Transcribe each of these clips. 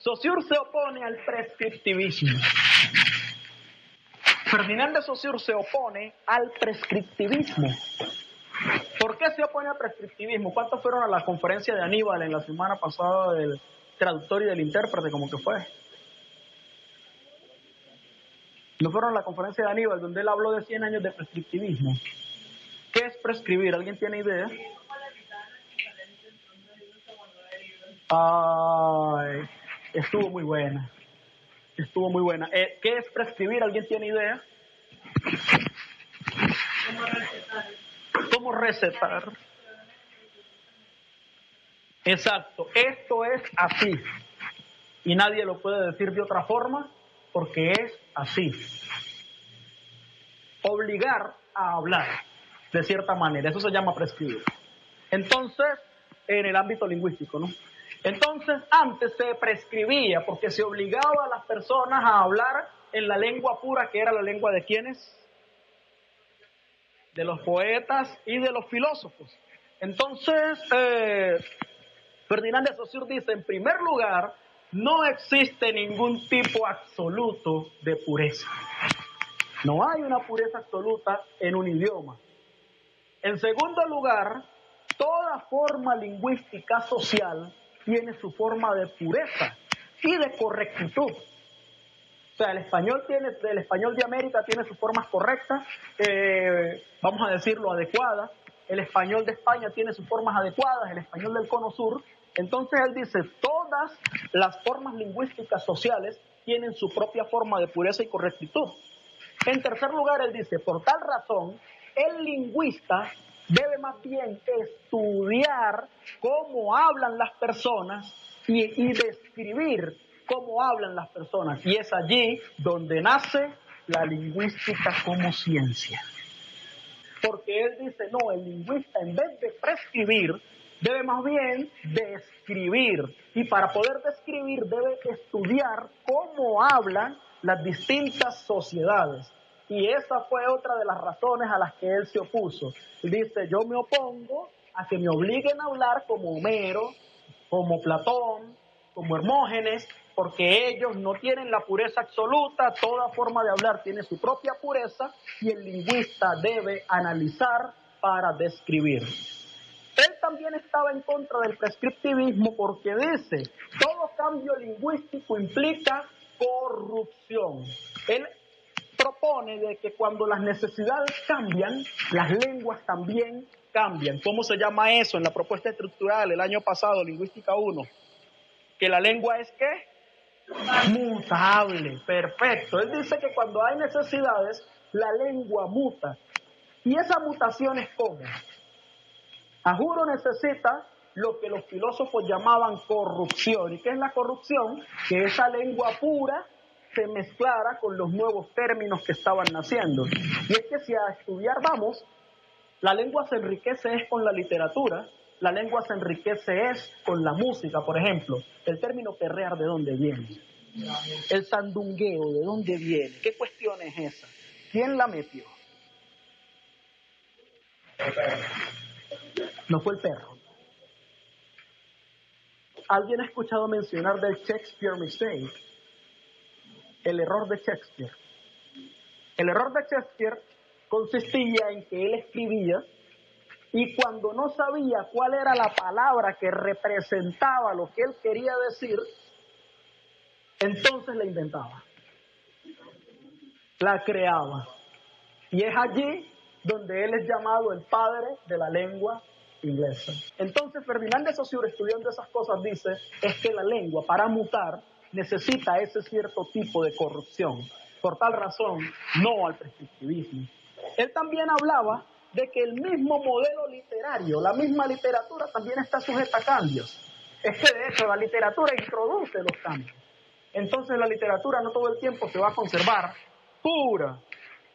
Saussure se opone al prescriptivismo. Ferdinand de Saussure se opone al prescriptivismo. ¿Por qué se opone al prescriptivismo? ¿Cuántos fueron a la conferencia de Aníbal en la semana pasada del traductor y del intérprete, como que fue? ¿No fueron a la conferencia de Aníbal donde él habló de 100 años de prescriptivismo? ¿Qué es prescribir? ¿Alguien tiene idea? Ay, estuvo muy buena. Estuvo muy buena. ¿Qué es prescribir? ¿Alguien tiene idea? ¿Cómo recetar? Exacto. Esto es así. Y nadie lo puede decir de otra forma porque es así. Obligar a hablar de cierta manera. Eso se llama prescribir. Entonces, en el ámbito lingüístico, ¿no? Entonces, antes se prescribía porque se obligaba a las personas a hablar en la lengua pura, que era la lengua de ¿quiénes? De los poetas y de los filósofos. Entonces, Ferdinand de Saussure dice, en primer lugar, no existe ningún tipo absoluto de pureza. No hay una pureza absoluta en un idioma. En segundo lugar, toda forma lingüística social tiene su forma de pureza y de correctitud. O sea, el español de América tiene sus formas correctas, vamos a decirlo, adecuadas. El español de España tiene sus formas adecuadas, el español del Cono Sur. Entonces él dice, todas las formas lingüísticas sociales tienen su propia forma de pureza y correctitud. En tercer lugar, él dice, por tal razón, el lingüista debe más bien estudiar cómo hablan las personas y describir cómo hablan las personas. Y es allí donde nace la lingüística como ciencia. Porque él dice, no, el lingüista en vez de prescribir, debe más bien describir. Y para poder describir debe estudiar cómo hablan las distintas sociedades. Y esa fue otra de las razones a las que él se opuso. Dice, yo me opongo a que me obliguen a hablar como Homero, como Platón, como Hermógenes, porque ellos no tienen la pureza absoluta, toda forma de hablar tiene su propia pureza y el lingüista debe analizar para describir. Él también estaba en contra del prescriptivismo porque dice, todo cambio lingüístico implica corrupción. Él propone de que cuando las necesidades cambian, las lenguas también cambian. ¿Cómo se llama eso en la propuesta estructural el año pasado, Lingüística 1? Que la lengua es ¿qué? Mutable, perfecto. Él dice que cuando hay necesidades, la lengua muta. ¿Y esa mutación es cómo? A juro necesita lo que los filósofos llamaban corrupción. ¿Y qué es la corrupción? Que esa lengua pura se mezclara con los nuevos términos que estaban naciendo. Y es que si a estudiar vamos, la lengua se enriquece es con la literatura, la lengua se enriquece es con la música, por ejemplo. El término perrear, ¿de dónde viene? El sandungueo, ¿de dónde viene? ¿Qué cuestión es esa? ¿Quién la metió? No fue el perro. ¿Alguien ha escuchado mencionar del Shakespeare mistake? El error de Shakespeare. El error de Shakespeare consistía en que él escribía y cuando no sabía cuál era la palabra que representaba lo que él quería decir, entonces la inventaba, la creaba. Y es allí donde él es llamado el padre de la lengua inglesa. Entonces Ferdinand de Saussure, estudiando esas cosas, dice, es que la lengua para mutar necesita ese cierto tipo de corrupción. Por tal razón, no al prescriptivismo. Él también hablaba de que el mismo modelo literario, la misma literatura también está sujeta a cambios. Es que de hecho la literatura introduce los cambios. Entonces la literatura no todo el tiempo se va a conservar pura.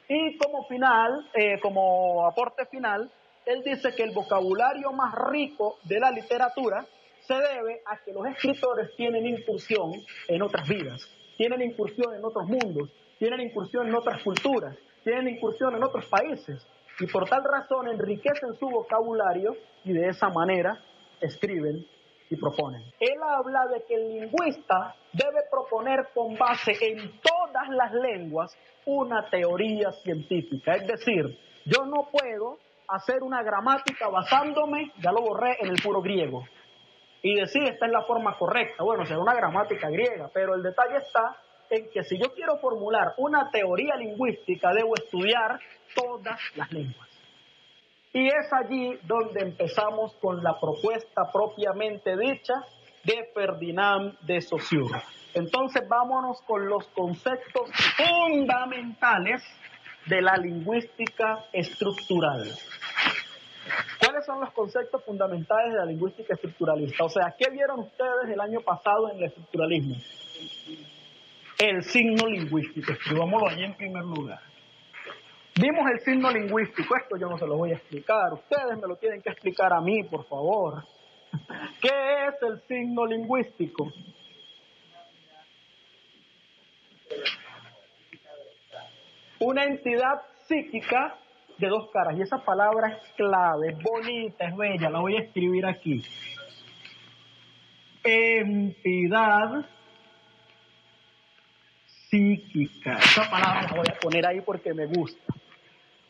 Y como final, como aporte final, él dice que el vocabulario más rico de la literatura se debe a que los escritores tienen incursión en otras vidas, tienen incursión en otros mundos, tienen incursión en otras culturas, tienen incursión en otros países. Y por tal razón enriquecen su vocabulario y de esa manera escriben y proponen. Él habla de que el lingüista debe proponer con base en todas las lenguas una teoría científica. Es decir, yo no puedo hacer una gramática basándome, ya lo borré, en el puro griego y decir esta es la forma correcta. Bueno, será una gramática griega, pero el detalle está en que si yo quiero formular una teoría lingüística, debo estudiar todas las lenguas. Y es allí donde empezamos con la propuesta propiamente dicha de Ferdinand de Saussure. Entonces vámonos con los conceptos fundamentales de la lingüística estructural. ¿Cuáles son los conceptos fundamentales de la lingüística estructuralista? O sea, ¿qué vieron ustedes el año pasado en el estructuralismo? El signo lingüístico. Escribámoslo allí en primer lugar. Vimos el signo lingüístico. Esto yo no se lo voy a explicar. Ustedes me lo tienen que explicar a mí, por favor. ¿Qué es el signo lingüístico? Una entidad psíquica de dos caras. Y esa palabra es clave, es bonita, es bella. La voy a escribir aquí. Entidad psíquica. Esa palabra la voy a poner ahí porque me gusta.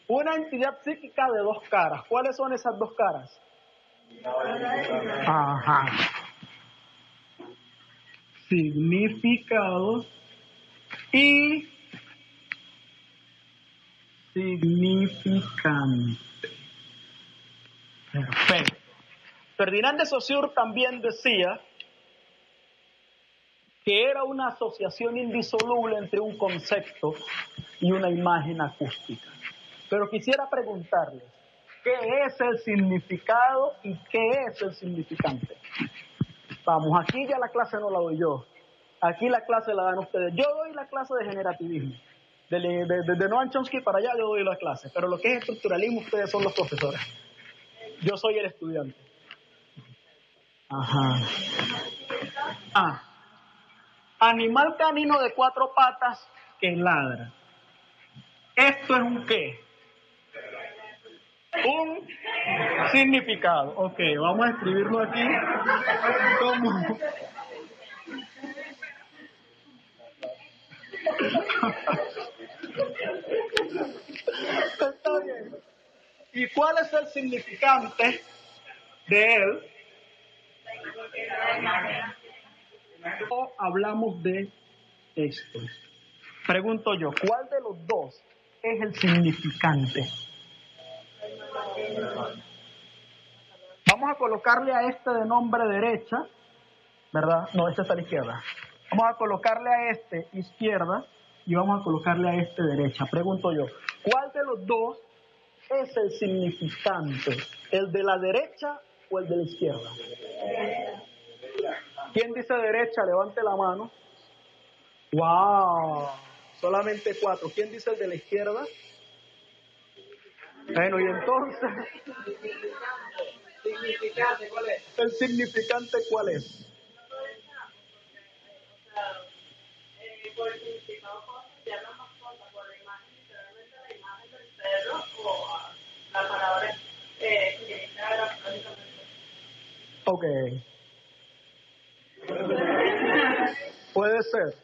Una entidad psíquica de dos caras. ¿Cuáles son esas dos caras? Ajá. Significado y significante. Perfecto. Ferdinand de Saussure también decía que era una asociación indisoluble entre un concepto y una imagen acústica. Pero quisiera preguntarles, ¿qué es el significado y qué es el significante? Vamos, aquí ya la clase no la doy yo. Aquí la clase la dan ustedes. Yo doy la clase de generativismo. De Noam Chomsky para allá yo doy la clase. Pero lo que es estructuralismo, ustedes son los profesores. Yo soy el estudiante. Ajá. Animal canino de cuatro patas que ladra. ¿Esto es un qué? Un significado. Ok, vamos a escribirlo aquí como... Está bien. ¿Y cuál es el significante de él? No hablamos de esto. Pregunto yo, ¿cuál de los dos es el significante? Vamos a colocarle a este de nombre derecha, ¿verdad? No, este está a la izquierda. Vamos a colocarle a este izquierda y vamos a colocarle a este derecha. Pregunto yo, ¿cuál de los dos es el significante? ¿El de la derecha o el de la izquierda? ¿Quién dice derecha? Levante la mano. ¡Wow! Solamente 4. ¿Quién dice el de la izquierda? Bueno, y entonces... ¿Significante cuál es? ¿El significante cuál es? Por el significado ya no más cosa, por la imagen, literalmente la imagen del perro o la palabra que está gráficamente. Ok. Puede ser.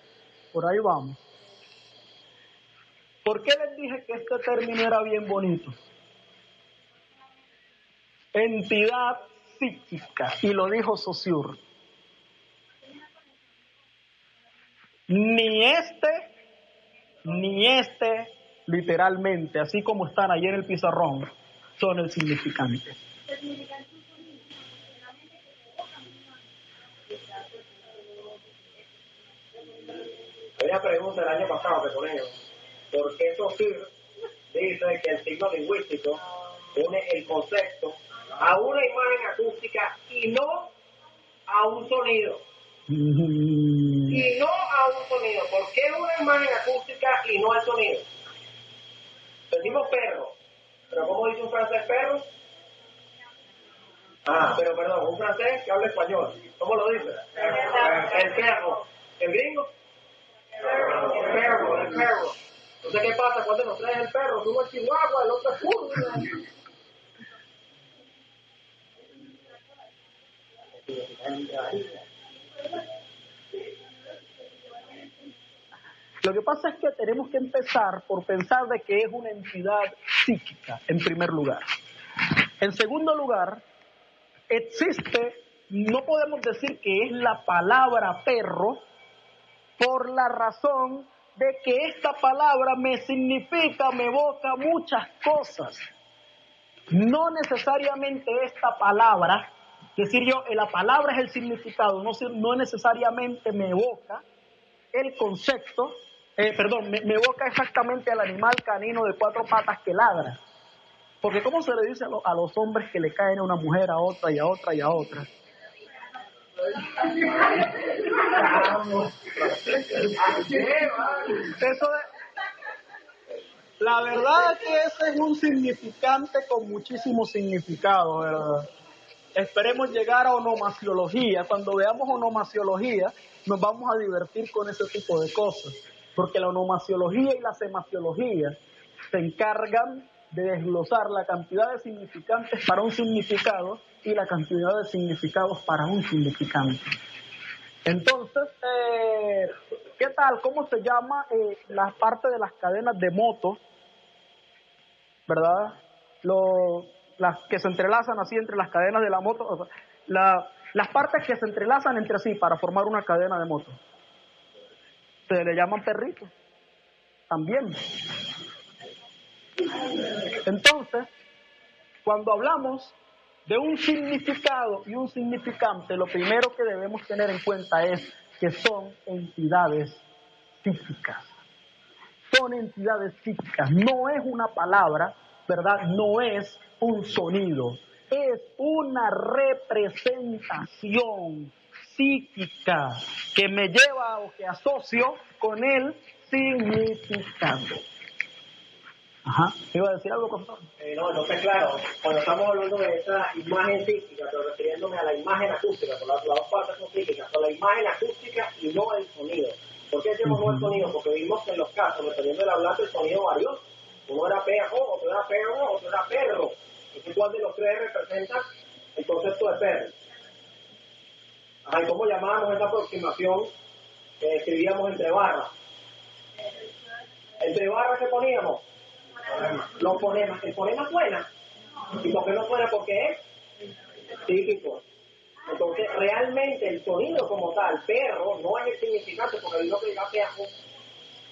Por ahí vamos. ¿Por qué les dije que este término era bien bonito? Entidad psíquica. Y lo dijo Saussure. Ni este, literalmente, así como están ahí en el pizarrón, son el significante. Había pregunta el año pasado que con ellos, ¿por qué Saussure dice que el signo lingüístico une el concepto a una imagen acústica y no a un sonido? Y no a un sonido. ¿Por qué una imagen acústica y no al sonido? Decimos perro, pero ¿cómo dice un francés perro? Pero perdón, un francés que habla español, ¿cómo lo dice? El perro. ¿El gringo? El perro. Entonces, ¿qué pasa cuando nos traes el perro? Uno es Chihuahua, el otro es puro. Lo que pasa es que tenemos que empezar por pensar de que es una entidad psíquica, en primer lugar. En segundo lugar, existe, no podemos decir que es la palabra perro, por la razón de que esta palabra me significa, me evoca muchas cosas. No necesariamente esta palabra, decir yo, la palabra es el significado, no necesariamente me evoca el concepto, me evoca exactamente al animal canino de 4 patas que ladra. Porque ¿cómo se le dice a los hombres que le caen a una mujer, a otra y a otra y a otra? Eso la verdad es que ese es un significante con muchísimo significado, ¿verdad? Esperemos llegar a onomasiología. Cuando veamos onomasiología, nos vamos a divertir con ese tipo de cosas. Porque la onomasiología y la semasiología se encargan de desglosar la cantidad de significantes para un significado y la cantidad de significados para un significante. Entonces, ¿qué tal? ¿Cómo se llama la parte de las cadenas de motos? ¿Verdad? Las que se entrelazan así entre las cadenas de la moto, o sea, las partes que se entrelazan entre sí para formar una cadena de moto. Se le llaman perritos. También. Entonces, cuando hablamos de un significado y un significante, lo primero que debemos tener en cuenta es que son entidades psíquicas. Son entidades psíquicas, no es una palabra, ¿verdad? No es un sonido, es una representación psíquica que me lleva o que asocio con el significado. Ajá. ¿Iba a decir algo, profesor? No sé, claro. Cuando estamos hablando de esa imagen psíquica, pero refiriéndome a la imagen acústica, por las dos partes son psíquicas, con la imagen acústica y no el sonido. ¿Por qué decimos no el sonido? Porque vimos que en los casos, dependiendo del hablante, el sonido varió. Uno era perro, otro era perro, otro era perro. Entonces, ¿cuál de los tres representa el concepto de perro? Ajá, ¿y cómo llamábamos esa aproximación que escribíamos entre barras? ¿Entre barras qué poníamos? Los fonemas. El fonema suena. ¿Y por qué no suena? Porque es psíquico. Entonces, realmente el sonido como tal, perro, no es el significante, porque vino que diga peajo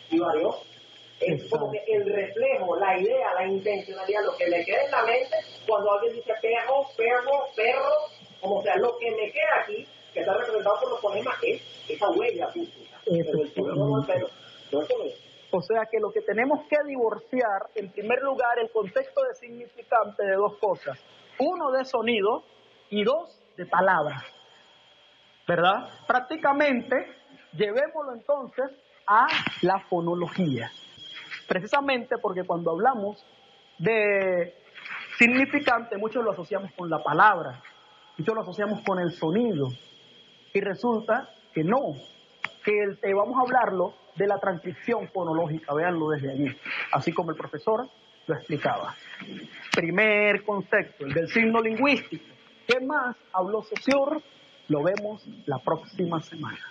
y varió. Es como que el reflejo, la idea, la intencionalidad, lo que me queda en la mente cuando alguien dice perro, perro, perro, como sea, lo que me queda aquí, que está representado por los fonemas, es esa huella acústica. Pero el sonido no es perro, no es sonido. O sea que lo que tenemos que divorciar, en primer lugar, el contexto de significante de dos cosas. Uno de sonido y dos de palabras. ¿Verdad? Prácticamente, llevémoslo entonces a la fonología. Precisamente porque cuando hablamos de significante, muchos lo asociamos con la palabra, muchos lo asociamos con el sonido. Y resulta que no, que vamos a hablarlo de la transcripción fonológica, véanlo desde allí, así como el profesor lo explicaba. Primer concepto, el del signo lingüístico. ¿Qué más habló Saussure? Lo vemos la próxima semana.